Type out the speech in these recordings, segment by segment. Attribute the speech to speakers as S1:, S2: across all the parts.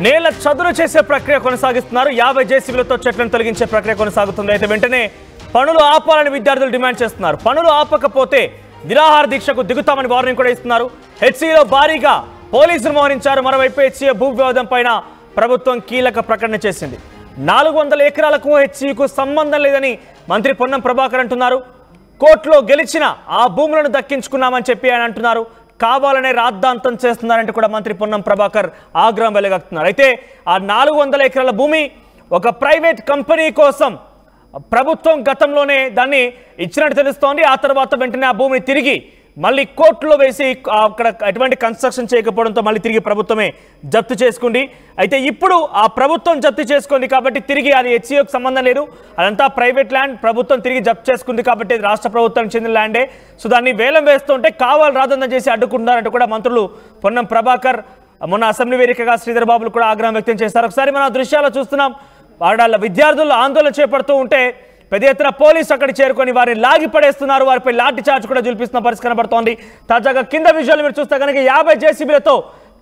S1: నేల చదును చేసే ప్రక్రియ కొనసాగిస్తున్నారు. 50 జేసీబీలతో చెట్లను తొలగించే ప్రక్రియ కొనసాగుతుంది. అయితే వెంటనే పనులు ఆపాలని విద్యార్థులు డిమాండ్ చేస్తున్నారు. పనులు ఆపకపోతే నిరాహార దీక్షకు దిగుతామని వార్నింగ్ కూడా ఇస్తున్నారు. హెచ్సీలో భారీగా పోలీసులు మోహరించారు. మరోవైపు హెచ్సీ భూ వివాదం పైన ప్రభుత్వం కీలక ప్రకటన చేసింది. 400 ఎకరాలకు హెచ్సీకు సంబంధం లేదని మంత్రి పొన్నం ప్రభాకర్ అంటున్నారు. కోర్టులో గెలిచిన ఆ భూములను దక్కించుకున్నామని చెప్పి ఆయన అంటున్నారు. కావాలనే రాద్ధాంతం చేస్తున్నారంటే కూడా మంత్రి పొన్నం ప్రభాకర్ ఆగ్రహం వెలుగక్కుతున్నారు. అయితే ఆ 400 ఎకరాల భూమి ఒక ప్రైవేట్ కంపెనీ కోసం ప్రభుత్వం గతంలోనే దాన్ని ఇచ్చినట్టు తెలుస్తోంది. ఆ తర్వాత వెంటనే ఆ భూమిని తిరిగి మళ్ళీ కోర్టులో వేసి అక్కడ ఎటువంటి కన్స్ట్రక్షన్ చేయకపోవడంతో మళ్ళీ తిరిగి ప్రభుత్వమే జప్తు చేసుకుంది. అయితే ఇప్పుడు ఆ ప్రభుత్వం జప్తు చేసుకుంది కాబట్టి తిరిగి అది హెచ్సీకి సంబంధం లేదు, అదంతా ప్రైవేట్ ల్యాండ్. ప్రభుత్వం తిరిగి జప్తు చేసుకుంది కాబట్టి రాష్ట్ర ప్రభుత్వానికి చెందిన ల్యాండే. సో దాన్ని వేలం వేస్తుంటే కావాలి రాదందని చేసి అడ్డుకుంటున్నారంటూ కూడా మంత్రులు పొన్నం ప్రభాకర్ మొన్న అసెంబ్లీ వేదికగా శ్రీధర్ బాబులు కూడా ఆగ్రహం వ్యక్తం చేశారు. ఒకసారి మన దృశ్యాలు చూస్తున్నాం. వాళ్ళ విద్యార్థులు ఆందోళన చేపడుతూ ఉంటే పెద్ద ఎత్తున పోలీసు అక్కడ చేరుకొని వారిని లాగి పడేస్తున్నారు. వారిపై లాఠీ చార్జ్ కూడా చూపిస్తున్న పరిస్థితి కనబడుతోంది. తాజాగా కింద విజువల్ మీరు చూస్తే కనుక 50 జేసీబీలతో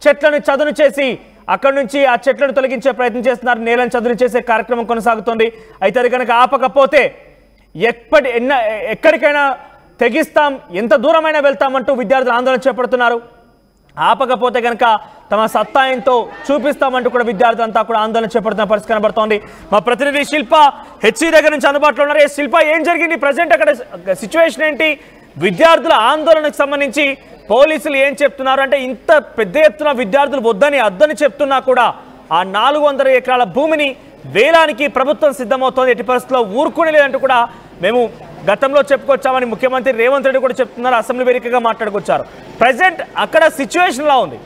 S1: చెట్లను చదును చేసి అక్కడి నుంచి ఆ చెట్లను తొలగించే ప్రయత్నం చేస్తున్నారు. నేలను చదును చేసే కార్యక్రమం కొనసాగుతోంది. అయితే అది కనుక ఆపకపోతే ఎక్కడికైనా తెగిస్తాం, ఎంత దూరమైనా వెళ్తామంటూ విద్యార్థులు ఆందోళన చేపడుతున్నారు. ఆపకపోతే కనుక తమ సత్తాయంతో చూపిస్తామంటూ కూడా విద్యార్థులంతా కూడా ఆందోళన చేపడుతున్న పరిస్థితి కనబడుతోంది. మా ప్రతినిధి శిల్ప హెచ్సీ దగ్గర నుంచి అందుబాటులో ఉన్నారు. శిల్ప, ఏం జరిగింది ప్రజెంట్ అక్కడ సిచ్యువేషన్ ఏంటి? విద్యార్థుల ఆందోళనకు సంబంధించి పోలీసులు ఏం చెప్తున్నారు? అంటే ఇంత పెద్ద ఎత్తున విద్యార్థులు వద్దని చెప్తున్నా కూడా ఆ 400 ఎకరాల భూమిని వేలానికి ప్రభుత్వం సిద్ధమవుతోంది. ఎట్టి పరిస్థితుల్లో ఊరుకునే లేదంటూ కూడా మేము గతంలో చెప్పుకొచ్చామని ముఖ్యమంత్రి రేవంత్ రెడ్డి కూడా చెప్తున్నారు. అసెంబ్లీ వేదికగా మాట్లాడుకొచ్చారు. ప్రజెంట్ అక్కడ సిచ్యువేషన్ ఎలా ఉంది?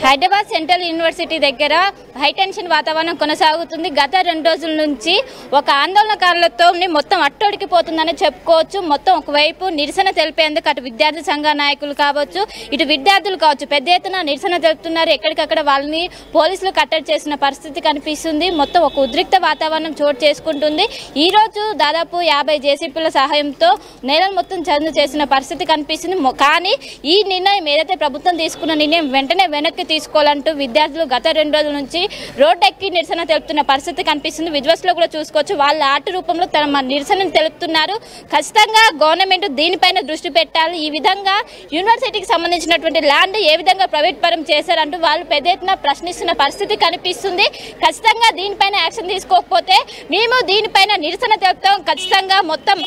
S2: హైదరాబాద్ సెంట్రల్ యూనివర్సిటీ దగ్గర హైటెన్షన్ వాతావరణం కొనసాగుతుంది. గత 2 రోజుల నుంచి ఒక ఆందోళనకారులతో మొత్తం అట్టొడికిపోతుందని చెప్పుకోవచ్చు. మొత్తం ఒకవైపు నిరసన తెలిపేందుకు అటు విద్యార్థి సంఘ నాయకులు కావచ్చు, ఇటు విద్యార్థులు కావచ్చు పెద్ద ఎత్తున నిరసన తెలుపుతున్నారు. ఎక్కడికక్కడ వాళ్ళని పోలీసులు కట్టడి చేసిన పరిస్థితి కనిపిస్తుంది. మొత్తం ఒక ఉద్రిక్త వాతావరణం చోటు చేసుకుంటుంది. ఈ రోజు దాదాపు 50 జేసీబీల సహాయంతో నేలను మొత్తం చదును చేసిన పరిస్థితి కనిపిస్తుంది. కానీ ఈ నిర్ణయం ఏదైతే ప్రభుత్వం తీసుకున్న నిర్ణయం వెంటనే వెనక్కి తీసుకోవాలంటూ విద్యార్థులు గత 2 రోజుల నుంచి రోడ్డు ఎక్కి నిరసన తెలుపుతున్న పరిస్థితి కనిపిస్తుంది. విజువల్స్ లో కూడా చూసుకోవచ్చు. వాళ్ళ ఆట రూపంలో తమ నిరసనను తెలుపుతున్నారు. ఖచ్చితంగా గవర్నమెంట్ దీనిపైన దృష్టి పెట్టాలి. ఈ విధంగా యూనివర్సిటీకి సంబంధించినటువంటి ల్యాండ్ ఏ విధంగా ప్రైవేట్ పరం చేశారంటూ వాళ్ళు పెద్ద ఎత్తున ప్రశ్నిస్తున్న పరిస్థితి కనిపిస్తుంది. ఖచ్చితంగా దీనిపైన యాక్షన్ తీసుకోకపోతే మేము దీనిపైన నిరసన తెలుపుతాం. ఖచ్చితంగా మొత్తం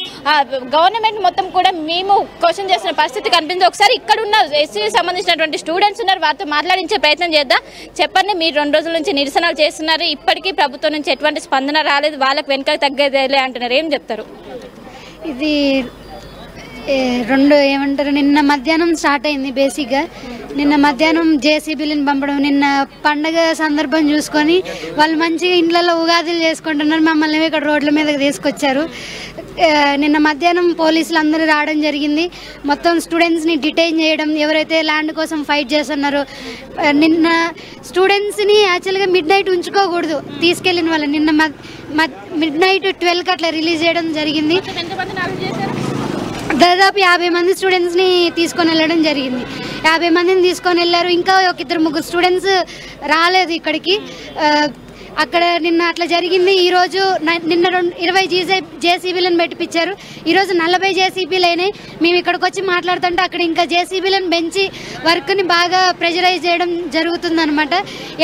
S2: గవర్నమెంట్ మొత్తం కూడా మేము క్వశ్చన్ చేసిన పరిస్థితి కనిపిస్తుంది. ఒకసారి ఇక్కడ ఉన్న ఎస్సీకి సంబంధించినటువంటి స్టూడెంట్స్ ఉన్నారు, వారితో మాట్లాడించే ప్రయత్నం చేద్దాం. చెప్పండి, మీరు 2 రోజుల నుంచి నిరసనలు చేస్తున్నారు, ఇప్పటికీ ప్రభుత్వం నుంచి ఎటువంటి స్పందన రాలేదు, వాళ్ళకి వెనక తగ్గేదేలే అంటున్నారు, ఏం చెప్తారు?
S3: ఇది ఏమంటారు, నిన్న మధ్యాహ్నం స్టార్ట్ అయింది. బేసిక్గా నిన్న మధ్యాహ్నం జేసీబీలను పంపడం, నిన్న పండగ సందర్భం చూసుకొని వాళ్ళు మంచిగా ఇండ్లలో ఉగాదులు చేసుకుంటున్నారు, మమ్మల్ని ఇక్కడ రోడ్ల మీదకి తీసుకొచ్చారు. నిన్న మధ్యాహ్నం పోలీసులు అందరూ రావడం జరిగింది. మొత్తం స్టూడెంట్స్ని డిటైన్ చేయడం, ఎవరైతే ల్యాండ్ కోసం ఫైట్ చేస్తున్నారో నిన్న స్టూడెంట్స్ని యాక్చువల్గా మిడ్ నైట్ ఉంచుకోకూడదు, తీసుకెళ్ళిన వాళ్ళు నిన్న మిడ్ నైట్ 12కి అట్లా రిలీజ్ చేయడం జరిగింది. దాదాపు 50 మంది స్టూడెంట్స్ని తీసుకొని వెళ్ళడం జరిగింది. 50 మందిని తీసుకొని వెళ్ళారు. ఇంకా ఒక 2-3 స్టూడెంట్స్ రాలేదు ఇక్కడికి. అక్కడ నిన్న అట్లా జరిగింది. ఈరోజు నిన్న 20 జేసీబీలను పెట్టిపించారు. ఈరోజు 40 జేసీబీలు అయినాయి. మేము ఇక్కడికి వచ్చి మాట్లాడుతుంటే అక్కడ ఇంకా జేసీబీలను పెంచి వర్క్ని బాగా ప్రెజరైజ్ చేయడం జరుగుతుందన్నమాట.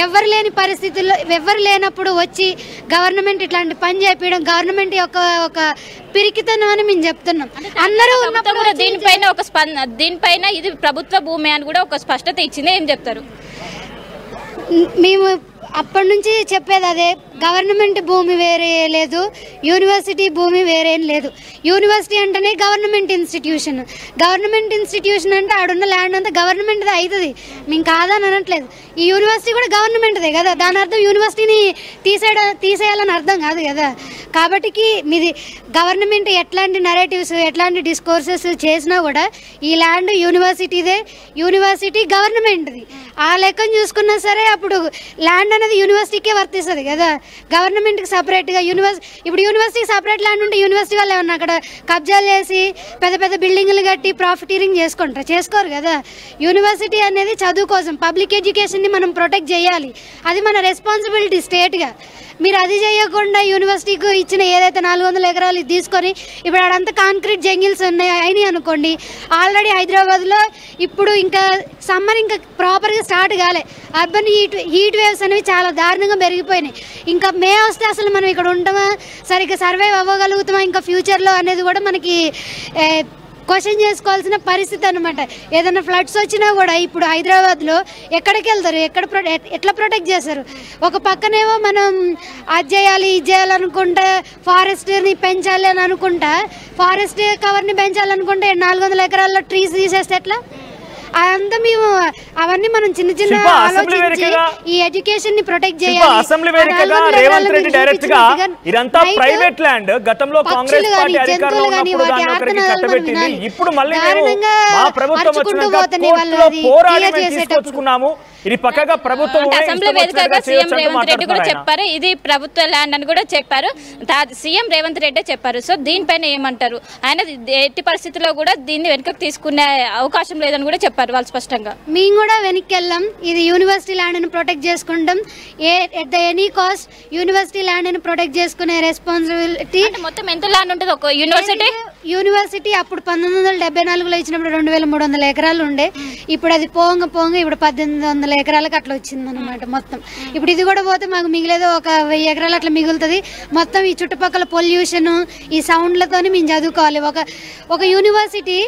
S3: ఎవరు లేని పరిస్థితుల్లో, ఎవరు లేనప్పుడు వచ్చి గవర్నమెంట్ ఇట్లాంటి పని చేపించడం గవర్నమెంట్ యొక్క ఒక పిరికితనం అని మేము చెప్తున్నాం. అందరూ
S2: దీనిపైన ఇది ప్రభుత్వ భూమి అని కూడా ఒక స్పష్టత ఇచ్చింది, ఏం చెప్తారు?
S3: మేము అప్పటి నుంచి చెప్పేది అదే, గవర్నమెంట్ భూమి వేరే లేదు, యూనివర్సిటీ భూమి వేరేం లేదు. యూనివర్సిటీ అంటేనే గవర్నమెంట్ ఇన్స్టిట్యూషన్. గవర్నమెంట్ ఇన్స్టిట్యూషన్ అంటే ఆడున్న ల్యాండ్ అంతా గవర్నమెంట్దే అవుతుంది, మేము కాదని అనట్లేదు. ఈ యూనివర్సిటీ కూడా గవర్నమెంట్దే కదా, దాని అర్థం యూనివర్సిటీని తీసేయాలని అర్థం కాదు కదా. కాబట్టి మీది గవర్నమెంట్ ఎట్లాంటి నరేటివ్స్, ఎట్లాంటి డిస్కోర్సెస్ చేసినా కూడా ఈ ల్యాండ్ యూనివర్సిటీదే, యూనివర్సిటీ గవర్నమెంట్ది. ఆ లెక్కను చూసుకున్నా సరే అప్పుడు ల్యాండ్ అనేది యూనివర్సిటీకే వర్తిస్తుంది కదా, గవర్నమెంట్కి సపరేట్గా ఇప్పుడు యూనివర్సిటీకి సపరేట్ ల్యాండ్ ఉంటే యూనివర్సిటీ వాళ్ళు ఏమన్నా అక్కడ కబ్జాలు చేసి పెద్ద పెద్ద బిల్డింగ్లు కట్టి ప్రాఫిటీరింగ్ చేసుకోరు కదా. యూనివర్సిటీ అనేది చదువు కోసం, పబ్లిక్ ఎడ్యుకేషన్ని మనం ప్రొటెక్ట్ చేయాలి, అది మన రెస్పాన్సిబిలిటీ స్టేట్గా. మీరు అది చేయకుండా యూనివర్సిటీకి ఇచ్చిన ఏదైతే 400 ఎకరాలు తీసుకొని ఇప్పుడు అడంతా కాంక్రీట్ జంగిల్స్ అయినాయి అనుకోండి. ఆల్రెడీ హైదరాబాద్లో ఇప్పుడు ఇంకా సమ్మర్ ఇంకా ప్రాపర్గా స్టార్ట్ కాలే, అర్బన్ హీట్ వేవ్స్ అనేవి చాలా దారుణంగా పెరిగిపోయినాయి. ఇంకా మే వస్తే అసలు మనం ఇక్కడ ఉంటామా, సరిగ్గా సర్వైవ్ అవ్వగలుగుతామా ఇంకా ఫ్యూచర్లో అనేది కూడా మనకి క్వశ్చన్ చేసుకోవాల్సిన పరిస్థితి అనమాట. ఏదైనా ఫ్లడ్స్ వచ్చినా కూడా ఇప్పుడు హైదరాబాద్లో ఎక్కడికి వెళ్తారు, ఎట్లా ప్రొటెక్ట్ చేస్తారు? ఒక పక్కనేమో మనం అది చేయాలి ఇది చేయాలనుకుంటా, ఫారెస్ట్ని పెంచాలి అని అనుకుంటా, ఫారెస్ట్ కవర్ని పెంచాలనుకుంటే 400 ఎకరాల్లో ట్రీస్ తీసేస్తే ఎట్లా? అదంతా మేము అవన్నీ మనం చిన్న చిన్న ఆలోచించి ఈ ఎడ్యుకేషన్ ని ప్రొటెక్ట్ చేయాలి.
S1: అసెంబ్లీ వేదికగా రేవంత్ రెడ్డి డైరెక్ట్ గా ఇదంతా ప్రైవేట్ ల్యాండ్, గతంలో కాంగ్రెస్ పార్టీ అధికారంలో ఉన్నప్పుడు దాన్ని ఒకరికి కట్టబెట్టింది, ఇప్పుడు మళ్ళీ మా ప్రభుత్వం వచ్చినాక పోరాడి తీసుకొచ్చుకున్నాము, ఇది పక్కగా ప్రభుత్వం.
S2: అసెంబ్లీ వేదికగా సీఎం రేవంత్ రెడ్డి కూడా చెప్పారు ఇది ప్రభుత్వ ల్యాండ్ అని కూడా చెప్పారు, సీఎం రేవంత్ రెడ్డి చెప్పారు. సో దీనిపైన ఏమంటారు? ఆయన ఎట్టి పరిస్థితుల్లో కూడా దీన్ని వెనుకకు తీసుకునే అవకాశం లేదని కూడా చెప్పారు వాళ్ళు స్పష్టంగా.
S3: మేము కూడా వెనక్కి వెళ్ళాం, ఇది యూనివర్సిటీ ల్యాండ్ని ప్రొటెక్ట్ చేసుకుంటాం, at the any cost university ల్యాండ్ని ప్రొటెక్ట్ చేసుకునే రెస్పాన్సిబిలిటీ.
S2: మొత్తం ఎంత ల్యాండ్ ఉంటుంది ఒక
S3: యూనివర్సిటీ? అప్పుడు 1974లో ఇచ్చినప్పుడు 2300 ఎకరాలు ఉండే, ఇప్పుడు అది పోంగ ఇప్పుడు 1800 ఎకరాలకు అట్లా వచ్చిందనమాట మొత్తం. ఇప్పుడు ఇది కూడా పోతే మాకు మిగిలేదు ఒక 1000 ఎకరాలు అట్లా మిగులుతుంది. మొత్తం ఈ చుట్టుపక్కల పొల్యూషన్, ఈ సౌండ్లతోనే మేము చదువుకోవాలి. ఒక యూనివర్సిటీ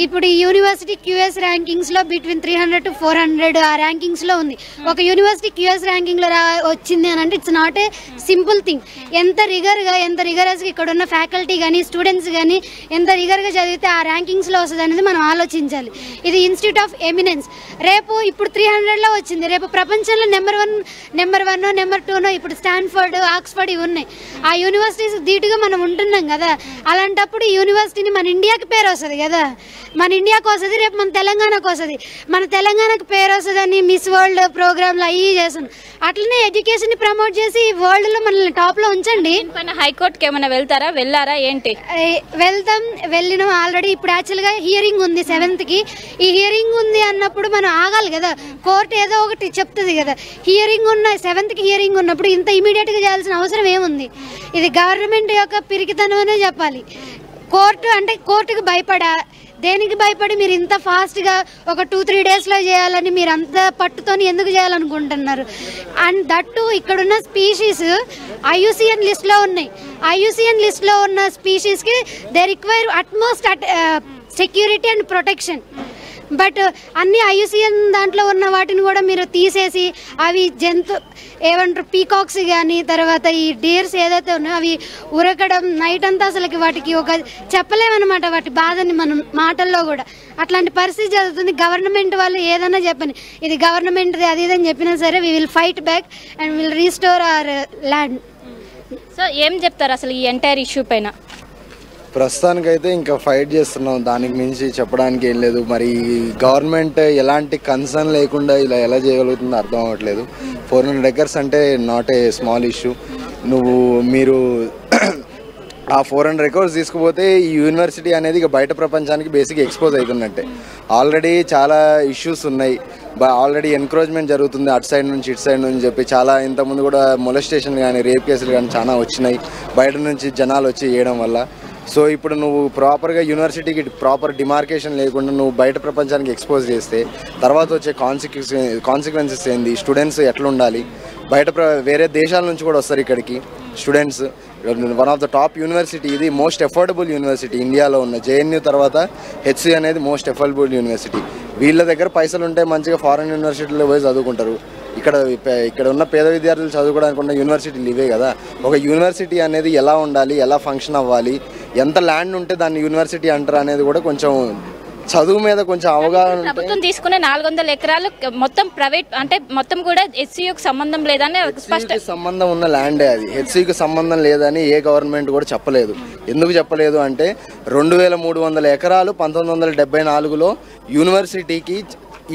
S3: ఇప్పుడు ఈ యూనివర్సిటీ క్యూఎస్ ర్యాంకింగ్స్లో బిట్వీన్ 300 to 400 ఆ ర్యాంకింగ్స్లో ఉంది. ఒక యూనివర్సిటీ క్యూఎస్ ర్యాంకింగ్లో వచ్చింది అని అంటే it's not a simple thing. ఎంత రిగరస్గా ఇక్కడ ఉన్న ఫ్యాకల్టీ కానీ స్టూడెంట్స్ కానీ ఎంత రిగర్గా చదివితే ఆ ర్యాంకింగ్స్లో వస్తుంది అనేది మనం ఆలోచించాలి. ఇది ఇన్స్టిట్యూట్ ఆఫ్ ఎమినెన్స్. రేపు ఇప్పుడు 300లో వచ్చింది, రేపు ప్రపంచంలో నెంబర్ 1, నెంబర్ 2 ఇప్పుడు స్టాన్ఫర్డ్, ఆక్స్ఫర్డ్ ఇవి ఉన్నాయి. ఆ యూనివర్సిటీస్ ధీటుగా మనం ఉంటున్నాం కదా, అలాంటప్పుడు ఈ యూనివర్సిటీని మన ఇండియాకి పేరు వస్తుంది కదా, మన ఇండియాకి వస్తుంది, రేపు మన తెలంగాణకు వస్తుంది. మన తెలంగాణకు పేరు వస్తుందని మిస్ వరల్డ్ ప్రోగ్రాంలు అవి చేస్తున్నాం. అట్లనే ఎడ్యుకేషన్ ప్రమోట్ చేసి వరల్డ్లో మనల్ని టాప్లో ఉంచండి.
S2: హైకోర్టుకి ఏమైనా వెళ్ళారా ఏంటి?
S3: వెళ్ళినాం ఆల్రెడీ. ఇప్పుడు యాక్చువల్గా హియరింగ్ ఉంది 7th కి. ఈ హియరింగ్ ఉంది అన్నప్పుడు మనం ఆగాలి కదా, కోర్టు ఏదో ఒకటి చెప్తుంది కదా. 7th కి హియరింగ్ ఉన్నప్పుడు ఇంత ఇమీడియట్గా చేయాల్సిన అవసరం ఏముంది? ఇది గవర్నమెంట్ యొక్క పిరికితనం అనే చెప్పాలి. కోర్టుకి దేనికి భయపడి మీరు ఇంత ఫాస్ట్గా ఒక 2-3 డేస్లో చేయాలని మీరు అంత పట్టుతోని ఎందుకు చేయాలనుకుంటున్నారు? అండ్ దట్టు ఇక్కడున్న స్పీషీస్ IUCN లిస్ట్లో ఉన్నాయి. IUCN లిస్ట్లో ఉన్న స్పీషీస్కి they require utmost security and protection. But అన్ని IUCN దాంట్లో ఉన్న వాటిని కూడా మీరు తీసేసి అవి పీకాక్స్ కానీ తర్వాత ఈ డేర్స్ ఏదైతే ఉన్నాయో అవి ఉరకడం నైట్ అంతా అసలుకి వాటికి ఒక చెప్పలేమన్నమాట వాటి బాధని మనం మాటల్లో కూడా. అట్లాంటి పరిస్థితి జరుగుతుంది. గవర్నమెంట్ వాళ్ళు ఏదైనా చెప్పని ఇది గవర్నమెంట్ది అది ఇదని చెప్పినా సరే we will fight back and will restore our land.
S2: So ఏం చెప్తారు అసలు ఈ ఎంటైర్ ఇష్యూ పైన?
S4: ప్రస్తుతానికైతే ఇంకా ఫైట్ చేస్తున్నాం, దానికి మించి చెప్పడానికి ఏం లేదు. మరి గవర్నమెంట్ ఎలాంటి కన్సర్న్ లేకుండా ఇలా ఎలా చేయగలుగుతుందో అర్థం అవ్వట్లేదు. 400 acres అంటే నాట్ ఏ స్మాల్ ఇష్యూ. మీరు ఆ 400 acres తీసుకుపోతే ఈ యూనివర్సిటీ అనేది ఇక బయట ప్రపంచానికి బేసిక్ ఎక్స్పోజ్ అవుతున్నట్టే. ఆల్రెడీ చాలా ఇష్యూస్ ఉన్నాయి, ఆల్రెడీ ఎన్క్రోచ్మెంట్ జరుగుతుంది అటు సైడ్ నుంచి ఇటు సైడ్ నుంచి చెప్పి. చాలా ఇంతకుముందు కూడా మొలెస్టేషన్ కానీ రేప్ కేసులు కానీ చాలా వచ్చినాయి బయట నుంచి జనాలు వచ్చి చేయడం వల్ల. సో ఇప్పుడు నువ్వు ప్రాపర్గా యూనివర్సిటీకి ప్రాపర్ డిమార్కేషన్ లేకుండా నువ్వు బయట ప్రపంచానికి ఎక్స్పోజ్ చేస్తే తర్వాత వచ్చే కాన్సిక్వెన్సెస్ ఏంది, స్టూడెంట్స్ ఎట్లా ఉండాలి, వేరే దేశాల నుంచి కూడా వస్తారు ఇక్కడికి students. One of the top university, ఇది మోస్ట్ ఎఫోర్డబుల్ యూనివర్సిటీ ఇండియాలో ఉన్న. JNU తర్వాత HC అనేది మోస్ట్ ఎఫోర్డబుల్ యూనివర్సిటీ. వీళ్ళ దగ్గర పైసలు ఉంటే మంచిగా ఫారెన్ యూనివర్సిటీలో పోయి చదువుకుంటారు. ఇక్కడ ఉన్న పేద విద్యార్థులు చదువుకోవడానికి ఉన్న యూనివర్సిటీలు ఇవే కదా. ఒక యూనివర్సిటీ అనేది ఎలా ఉండాలి, ఎలా ఫంక్షన్ అవ్వాలి, ఎంత ల్యాండ్ ఉంటే దాన్ని యూనివర్సిటీ అంటారు అనేది కూడా కొంచెం చదువు మీద కొంచెం అవగాహన.
S2: ప్రభుత్వం తీసుకునే 400 ఎకరాలు మొత్తం ప్రైవేట్ అంటే మొత్తం కూడా HCUకి సంబంధం లేదని
S4: సంబంధం ఉన్న ల్యాండే అది. HCUకి సంబంధం లేదని ఏ గవర్నమెంట్ కూడా చెప్పలేదు. ఎందుకు చెప్పలేదు అంటే 2300 ఎకరాలు 1974లో యూనివర్సిటీకి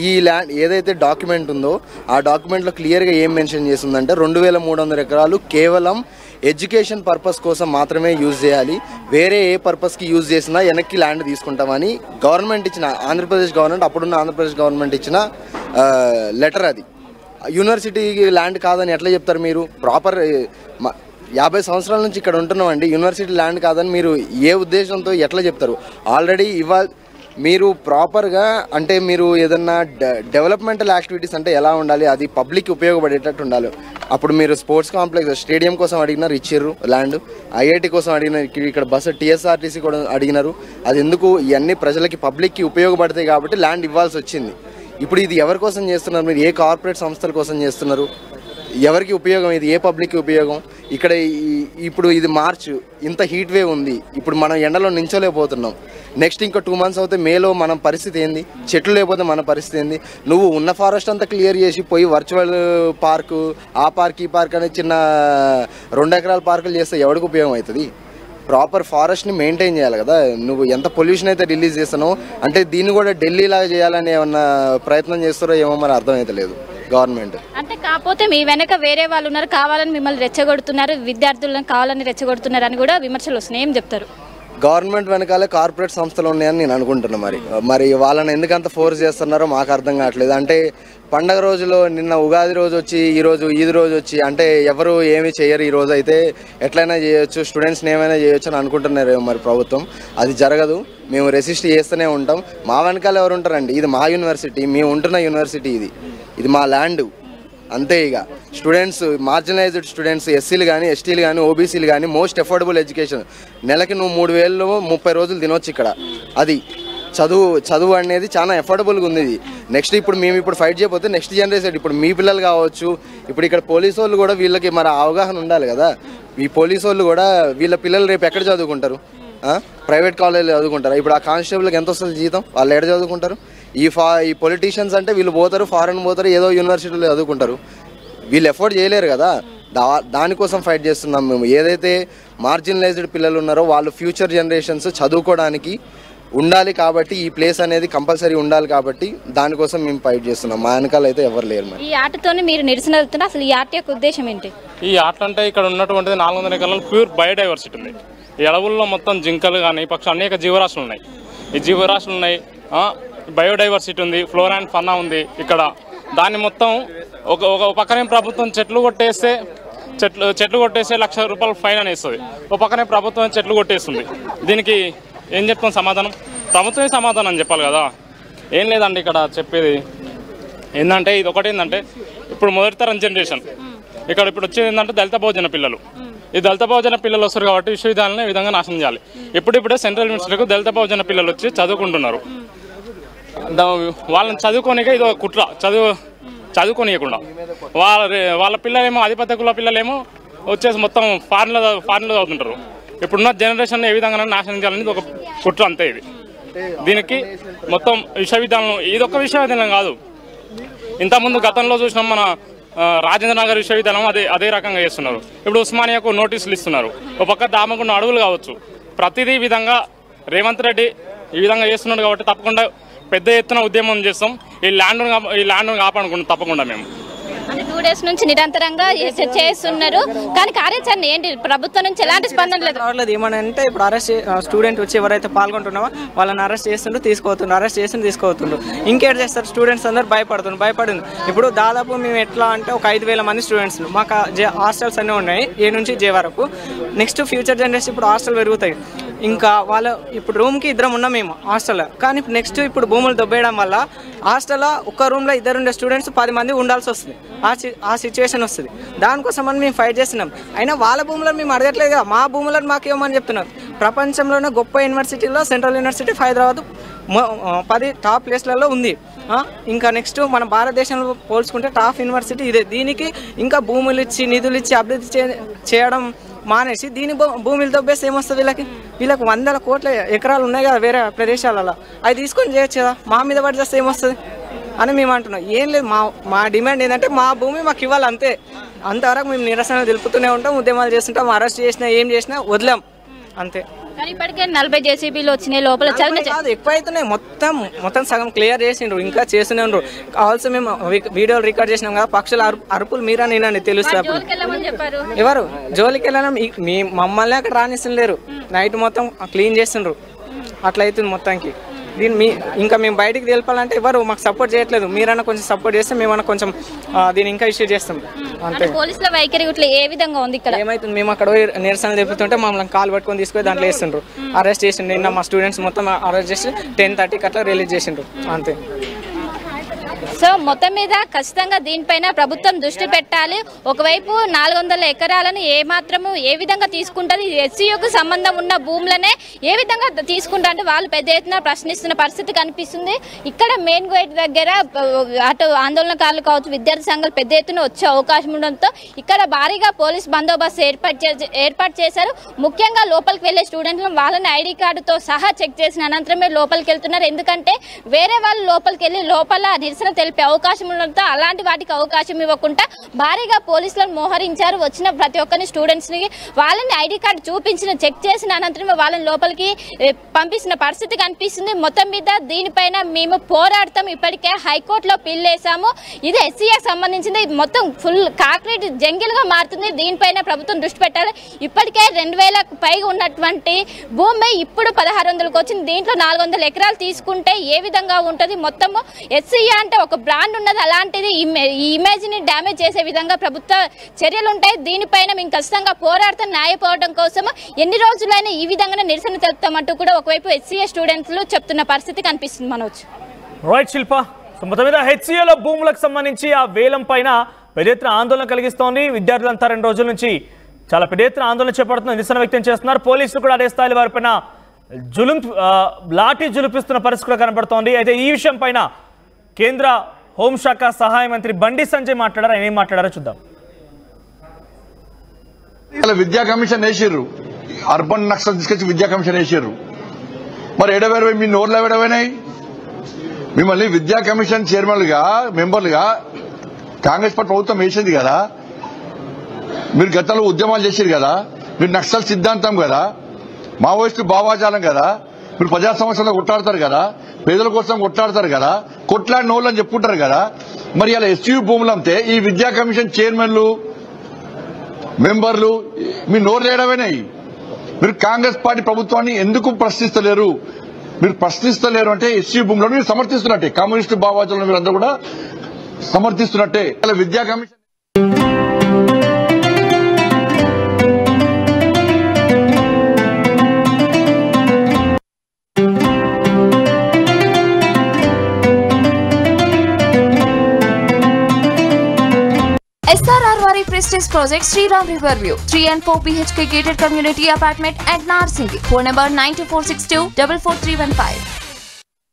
S4: ఈ ల్యాండ్ ఏదైతే డాక్యుమెంట్ ఉందో ఆ డాక్యుమెంట్లో క్లియర్గా ఏం మెన్షన్ చేస్తుందంటే 2300 ఎకరాలు కేవలం ఎడ్యుకేషన్ పర్పస్ కోసం మాత్రమే యూజ్ చేయాలి, వేరే ఏ పర్పస్కి యూజ్ చేసినా వెనక్కి ల్యాండ్ తీసుకుంటామని గవర్నమెంట్ ఇచ్చిన, ఆంధ్రప్రదేశ్ గవర్నమెంట్, అప్పుడున్న ఆంధ్రప్రదేశ్ గవర్నమెంట్ ఇచ్చిన లెటర్. అది యూనివర్సిటీ ల్యాండ్ కాదని ఎట్లా చెప్తారు మీరు? ప్రాపర్ 50 సంవత్సరాల నుంచి ఇక్కడ ఉంటున్నామండి, యూనివర్సిటీ ల్యాండ్ కాదని మీరు ఏ ఉద్దేశంతో ఎట్లా చెప్తారు? ఆల్రెడీ మీరు ప్రాపర్గా అంటే మీరు ఏదన్నా డెవలప్మెంటల్ యాక్టివిటీస్ అంటే ఎలా ఉండాలి, అది పబ్లిక్ ఉపయోగపడేటట్టు ఉండాలి. అప్పుడు మీరు స్పోర్ట్స్ కాంప్లెక్స్, స్టేడియం కోసం అడిగినారు, ఇచ్చిర్రు ల్యాండ్. ఐఐటి కోసం అడిగినారు, ఇక్కడ బస్సు టీఎస్ఆర్టీసీ కూడా అడిగినారు. అది ఎందుకు? ఇవన్నీ ప్రజలకి పబ్లిక్కి ఉపయోగపడతాయి కాబట్టి ల్యాండ్ ఇవ్వాల్సి వచ్చింది. ఇప్పుడు ఇది ఎవరి కోసం చేస్తున్నారు మీరు? ఏ కార్పొరేట్ సంస్థల కోసం చేస్తున్నారు? ఎవరికి ఉపయోగం ఇది? ఏ పబ్లిక్కి ఉపయోగం? ఇక్కడ ఇప్పుడు ఇది మార్చ్, ఇంత హీట్ వేవ్ ఉంది, ఇప్పుడు మనం ఎండలో నించోలేకపోతున్నాం. నెక్స్ట్ ఇంకో 2 months అవుతే మేలో మన పరిస్థితి ఏంది? చెట్లు లేకపోతే మన పరిస్థితి ఏంది? నువ్వు ఉన్న ఫారెస్ట్ అంతా క్లియర్ చేసి పోయి వర్చువల్ పార్కు, ఆ పార్క్ ఈ పార్క్ అనే చిన్న 2 ఎకరాల పార్కులు చేస్తే ఎవరికి ఉపయోగం అవుతుంది? ప్రాపర్ ఫారెస్ట్ని మెయింటైన్ చేయాలి కదా. నువ్వు ఎంత పొల్యూషన్ అయితే రిలీజ్ చేస్తానో అంటే దీన్ని కూడా ఢిల్లీ లాగా చేయాలని ఏమన్నా ప్రయత్నం చేస్తారో ఏమో మరి అర్థమైతే లేదు గవర్నమెంట్.
S2: అంటే కాకపోతే మీ వెనక వేరే వాళ్ళు ఉన్నారు, కావాలని మిమ్మల్ని రెచ్చగొడుతున్నారు, విద్యార్థులను కావాలని రెచ్చగొడుతున్నారు అని కూడా విమర్శలు వస్తున్నాయి. ఏం చెప్తారు?
S4: గవర్నమెంట్ వెనకాలే కార్పొరేట్ సంస్థలు ఉన్నాయని నేను అనుకుంటున్నాను. మరి వాళ్ళని ఎందుకంత ఫోర్స్ చేస్తున్నారో మాకు అర్థం కావట్లేదు. అంటే పండగ రోజులో నిన్న ఉగాది రోజు వచ్చి ఈరోజు ఈద్ రోజు వచ్చి అంటే ఎవరు ఏమి చేయరు, ఈ రోజు అయితే ఎట్లయినా చేయొచ్చు, స్టూడెంట్స్ని ఏమైనా చేయొచ్చు అని అనుకుంటున్నారు మరి ప్రభుత్వం. అది జరగదు, మేము రెసిస్ట్ చేస్తూనే ఉంటాం. మా వెనకాల ఎవరు ఉంటారండి? ఇది మా యూనివర్సిటీ, మేము ఉంటున్న యూనివర్సిటీ, ఇది మా ల్యాండ్ అంతే. ఇక స్టూడెంట్స్, మార్జినలైజ్డ్ స్టూడెంట్స్, ఎస్సీలు కానీ ఎస్టీలు కానీ ఓబీసీలు కానీ మోస్ట్ అఫోర్డబుల్ ఎడ్యుకేషన్. నెలకి నువ్వు 3000 30 రోజులు తినొచ్చు ఇక్కడ. అది చదువు అనేది చాలా అఫోర్డబుల్గా ఉంది. ఇది నెక్స్ట్ ఇప్పుడు ఫైట్ చేయకపోతే నెక్స్ట్ జనరేషన్, ఇప్పుడు మీ పిల్లలు కావచ్చు, ఇప్పుడు ఇక్కడ పోలీసు వాళ్ళు కూడా వీళ్ళకి మరి అవగాహన ఉండాలి కదా. ఈ పోలీసు వాళ్ళు కూడా వీళ్ళ పిల్లలు రేపు ఎక్కడ చదువుకుంటారు? ప్రైవేట్ కాలేజీలో చదువుకుంటారు. ఇప్పుడు ఆ కానిస్టేబుల్కి ఎంత వస్తుంది జీతం? వాళ్ళు ఎక్కడ చదువుకుంటారు? ఈ పొలిటీషియన్స్ అంటే వీళ్ళు పోతారు, ఫారెన్ పోతారు, ఏదో యూనివర్సిటీలో చదువుకుంటారు. వీళ్ళు ఎఫోర్డ్ చేయలేరు కదా. దానికోసం ఫైట్ చేస్తున్నాం మేము. ఏదైతే మార్జినలైజ్డ్ పిల్లలు ఉన్నారో వాళ్ళు ఫ్యూచర్ జనరేషన్స్ చదువుకోవడానికి ఉండాలి కాబట్టి ఈ ప్లేస్ అనేది కంపల్సరీ ఉండాలి కాబట్టి దానికోసం మేము ఫైట్ చేస్తున్నాం. మా వెనకాల అయితే ఎవరు లేరు. మరి
S2: ఈ ఆటతోనే మీరు నిరసన వెళ్తున్నారు, అసలు ఈ ఆట యొక్క ఉద్దేశం ఏంటి? ఈ
S5: ఆట అంటే ఇక్కడ ఉన్నటువంటిది 400 ఎకరాల ప్యూర్ బయోడైవర్సిటీ ఉంది. ఈ అడవుల్లో మొత్తం జింకలు కానీ పక్షులు అనేక జీవరాశులు ఉన్నాయి. ఈ జీవరాశులు ఉన్నాయి, బయోడైవర్సిటీ ఉంది, ఫ్లోరా అండ్ ఫన్నా ఉంది ఇక్కడ. దాన్ని మొత్తం ఒక పక్కనే ప్రభుత్వం చెట్లు కొట్టేస్తే ₹1,00,000 ఫైన్ అని ఇస్తుంది. ఒక పక్కనే ప్రభుత్వం చెట్లు కొట్టేస్తుంది. దీనికి ఏం చెప్తాం సమాధానం? ప్రభుత్వమే సమాధానం చెప్పాలి కదా. ఏం లేదండి ఇక్కడ చెప్పేది ఏంటంటే, ఇది ఒకటి ఏంటంటే ఇప్పుడు మొదటి తరం జనరేషన్ ఇక్కడ ఇప్పుడు వచ్చేది ఏంటంటే దళిత బహుజన పిల్లలు. ఈ దళిత బహుజన పిల్లలు వస్తారు కాబట్టి విశ్వవిద్యాలయాన్ని ఈ విధంగా నాశనం చేయాలి. ఇప్పుడిప్పుడే సెంట్రల్ యూనివర్సిటీలకు దళిత బహుజన పిల్లలు వచ్చి చదువుకుంటున్నారు. వాళ్ళని చదువుకోనికే ఇది ఒక కుట్ర, చదువుకోనియకుండా వాళ్ళ పిల్లలేమో ఆధిపత్య కుల పిల్లలేమో వచ్చేసి మొత్తం ఫారిన్లో చదువుతుంటారు. ఇప్పుడున్న జనరేషన్ ఏ విధంగా నాశనం చేయాలనేది ఒక కుట్ర అంతే. ఇది దీనికి మొత్తం విశ్వవిద్యాలయం, ఇది ఒక విశ్వవిద్యాలయం కాదు. ఇంతకుముందు గతంలో చూసినాం మన రాజేంద్ర నగర్ విశ్వవిద్యాలయం అదే రకంగా చేస్తున్నారు. ఇప్పుడు ఉస్మానియాకు నోటీసులు ఇస్తున్నారు. ఒక పక్క దామకుండా అడవులు కావచ్చు, ప్రతిదీ విధంగా రేవంత్ రెడ్డి ఈ విధంగా చేస్తున్నాడు కాబట్టి తప్పకుండా పెద్ద ఎత్తున ఉద్యమం చేస్తాం. ఈ ల్యాండ్ కాపాడుకుంటాం తప్పకుండా. మేము
S2: 2 days నుంచి నిరంతరంగా చేస్తున్నారు, కానీ కార్యాచరణ ఏంటి? ప్రభుత్వం నుంచి ఎలాంటి స్పందన లేదు.
S6: ఏమనంటే ఇప్పుడు అరెస్ట్ స్టూడెంట్ వచ్చి ఎవరైతే పాల్గొంటున్నామో వాళ్ళని అరెస్ట్ చేస్తుండ్రు, తీసుకోవతుండ్రు. ఇంకేట్ చేస్తారు? స్టూడెంట్స్ అందరూ భయపడింది. ఇప్పుడు దాదాపు మేము ఎట్లా అంటే ఒక 5,000 మంది స్టూడెంట్స్ మాకు హాస్టల్స్ అన్నీ ఉన్నాయి, A నుంచి J వరకు. నెక్స్ట్ ఫ్యూచర్ జనరేషన్ ఇప్పుడు హాస్టల్ పెరుగుతాయి. ఇంకా వాళ్ళు ఇప్పుడు రూమ్కి 2 ఉన్నాం మేము హాస్టల్లో, కానీ నెక్స్ట్ ఇప్పుడు భూములు దొబ్బేయడం వల్ల హాస్టల్లో ఒక రూమ్లో 2 ఉండే స్టూడెంట్స్ 10 మంది ఉండాల్సి వస్తుంది. ఆ సిచ్యువేషన్ వస్తుంది. దానికోసం అని మేము ఫైట్ చేస్తున్నాం. అయినా వాళ్ళ భూములను మేము అడగట్లేదు కదా, మా భూములను మాకు ఇవ్వమని చెప్తున్నారు. ప్రపంచంలోనే గొప్ప యూనివర్సిటీలో సెంట్రల్ యూనివర్సిటీ హైదరాబాద్ 10 టాప్ ప్లేస్లలో ఉంది. ఇంకా నెక్స్ట్ మన భారతదేశంలో పోల్చుకుంటే టాప్ యూనివర్సిటీ ఇదే. దీనికి ఇంకా భూములు ఇచ్చి నిధులు ఇచ్చి అభివృద్ధి చేయడం మానేసి దీని భూములు దొబ్బేస్తే ఏమొస్తుంది? వీళ్ళకి 100 కోట్ల ఎకరాలు ఉన్నాయి కదా వేరే ప్రదేశాలలో, అవి తీసుకొని చేయొచ్చు కదా. మా మీద పడి చేస్తే ఏమొస్తుంది అని మేము అంటున్నాం. ఏం లేదు, మా డిమాండ్ ఏంటంటే మా భూమి మాకు ఇవ్వాలి అంతే. అంతవరకు మేము నిరసన తెలుపుతూనే ఉంటాం, ఉద్యమాలు చేస్తుంటాం. అరెస్ట్ చేసినా ఏం చేసినా వదిలాం అంతే.
S2: కానీ ఇప్పటికే 40 జేసీబీలు వచ్చినాయి లోపల
S6: కాదు ఎక్కువ అవుతున్నాయి, మొత్తం సగం క్లియర్ చేసిండ్రు, ఇంకా చేస్తూనే ఉండరు. ఆల్సో మేము వీడియోలు రికార్డ్ చేసినాం కదా, పక్షుల అరుపులు మీరా నేనని తెలుస్తుంది. ఎవరు జోలికి వెళ్ళడం మీ మమ్మల్ని అక్కడ రానిస్తలేరు, నైట్ మొత్తం క్లీన్ చేస్తుండ్రు, అట్లా అవుతుంది మొత్తానికి. ఇంకా మేము బయటికి తెలిపాలంటే ఎవరు మాకు సపోర్ట్ చేయట్లేదు. మీరన్నా కొంచెం సపోర్ట్ చేస్తే మేమన్నా కొంచెం దీన్ని ఇంకా ఇష్యూ చేస్తాం అంతే.
S2: పోలీసుల వైఖరి ఏ విధంగా ఉంది ఇక్కడ?
S6: ఏమైతుంది, మేము అక్కడ నిరసన తెలుపుతుంటే మమ్మల్ని కాలు పట్టుకొని తీసుకొని దాంట్లో వేస్తుండ్రు, అరెస్ట్ చేసిండ్రు. నిన్న మా స్టూడెంట్స్ మొత్తం అరెస్ట్ చేసి 10:30కి అట్లా రిలీజ్ చేసిండ్రు అంతే.
S2: సో మొత్తం మీద ఖచ్చితంగా దీనిపైన ప్రభుత్వం దృష్టి పెట్టాలి. ఒకవైపు 400 ఎకరాలను ఏ విధంగా తీసుకుంటుంది, ఎస్సీయూకు సంబంధం ఉన్న భూములనే ఏ విధంగా తీసుకుంటా అంటే వాళ్ళు పెద్ద ఎత్తున ప్రశ్నిస్తున్న పరిస్థితి కనిపిస్తుంది. ఇక్కడ మెయిన్ గేట్ దగ్గర అటు ఆందోళనకారులు కావచ్చు, విద్యార్థి సంఘాలు పెద్ద ఎత్తున వచ్చే అవకాశం ఉండడంతో ఇక్కడ భారీగా పోలీస్ బందోబస్తు ఏర్పాటు చేశారు. ముఖ్యంగా లోపలికి వెళ్లే స్టూడెంట్లను వాళ్ళని ఐడి కార్డుతో సహా చెక్ చేసిన అనంతరమే లోపలికి వెళ్తున్నారు. ఎందుకంటే వేరే వాళ్ళు లోపలికి వెళ్ళి లోపల నిరసన తెలిపే అవకాశం ఉండడంతో అలాంటి వాటికి అవకాశం ఇవ్వకుండా భారీగా పోలీసులను మోహరించారు. వచ్చిన ప్రతి ఒక్కరిని స్టూడెంట్స్ ని వాళ్ళని ఐడి కార్డు చూపించిన చెక్ చేసిన అనంతరం వాళ్ళని లోపలికి పంపిస్తున్న పరిస్థితి కనిపిస్తుంది. మొత్తం మీద దీనిపైన మేము పోరాడతాం, ఇప్పటికే హైకోర్టులో పిల్ వేసాము. ఇది ఎస్సీకి సంబంధించింది, మొత్తం ఫుల్ కాంక్రీట్ జంగిల్ గా మారుతుంది. దీనిపైన ప్రభుత్వం దృష్టి పెట్టాలి. ఇప్పటికే 2000కు పైగా ఉన్నటువంటి భూమి ఇప్పుడు 1600కు వచ్చింది. దీంట్లో 400 ఎకరాలు తీసుకుంటే ఏ విధంగా ఉంటుంది? మొత్తం ఎస్సీ అంటే ఒక బ్రాండ్ ఉన్నది, అలాంటిది ఈ ఇమేజ్ ని డ్యామేజ్ చేసే విధంగా ప్రభుత్వ చర్యలు ఉంటాయి. దీనిపైన మేము ఖచ్చితంగా పోరాడతాం. న్యాయ పోరాటం కోసం ఎన్ని రోజులైనా ఈ విధంగా నిరసన తెలుపుతామంటూ కూడా ఒకవైపు హెచ్సీఏ స్టూడెంట్స్ చెప్తున్న పరిస్థితి కనిపిస్తుంది. మనోజ్
S1: రైట్ శిల్ప, మొత్తం మీద హెచ్సీఏలో భూములకు సంబంధించి ఆ వేలం పైన పెద్ద ఎత్తున ఆందోళన కలిగిస్తోంది. విద్యార్థులంతా 2 రోజుల నుంచి చాలా పెద్ద ఎత్తున ఆందోళన చేపడుతున్నారు, నిరసన వ్యక్తం చేస్తున్నారు. పోలీసులు కూడా అదే స్థాయిలో వారిపైన లాఠీ జులిపిస్తున్న పరిస్థితి కూడా కనబడుతోంది. అయితే ఈ విషయం పైన కేంద్ర హోంశాఖ సహాయ మంత్రి బండి సంజయ్ మాట్లాడారు. ఆయన ఏం మాట్లాడారో చూద్దాం.
S7: విద్యా కమిషన్ వేసిర్రు, అర్బన్ నక్సల్ తీసుకొచ్చి విద్యా కమిషన్ వేసిర్రు. మరి ఎడవేరు మీ నోర్లు ఎవడమైనాయి? మిమ్మల్ని విద్యా కమిషన్ చైర్మన్లుగా మెంబర్లుగా కాంగ్రెస్ పార్టీ ప్రభుత్వం వేసింది కదా. మీరు గతంలో ఉద్యమాలు చేశారు కదా, మీరు నక్సల్ సిద్ధాంతం కదా, మావోయిస్టు భావాజాలం కదా, మీరు ప్రజా సమస్యలు కొట్లాడతారు కదా, పేదల కోసం కొట్లాడతారు కదా, కొట్లాడిన వాళ్ళు అని చెప్పుకుంటారు కదా. మరి అలా ఎస్యూ భూములు అమ్మితే ఈ విద్యా కమిషన్ చైర్మన్లు మెంబర్లు మీ నోరు లేడమైనాయి. మీరు కాంగ్రెస్ పార్టీ ప్రభుత్వాన్ని ఎందుకు ప్రశ్నిస్తలేరు? మీరు ప్రశ్నిస్తలేరు అంటే ఎస్యూ భూములను మీరు సమర్థిస్తున్నట్టే, కమ్యూనిస్టు భావాజాలను మీరు అందరూ కూడా సమర్థిస్తున్నట్టే. అలా విద్యా commission
S8: SRRY Prestige Project Sriram Riverview 3 and 4 BHK gated community apartment at Narsingi. Phone number 92462 44315.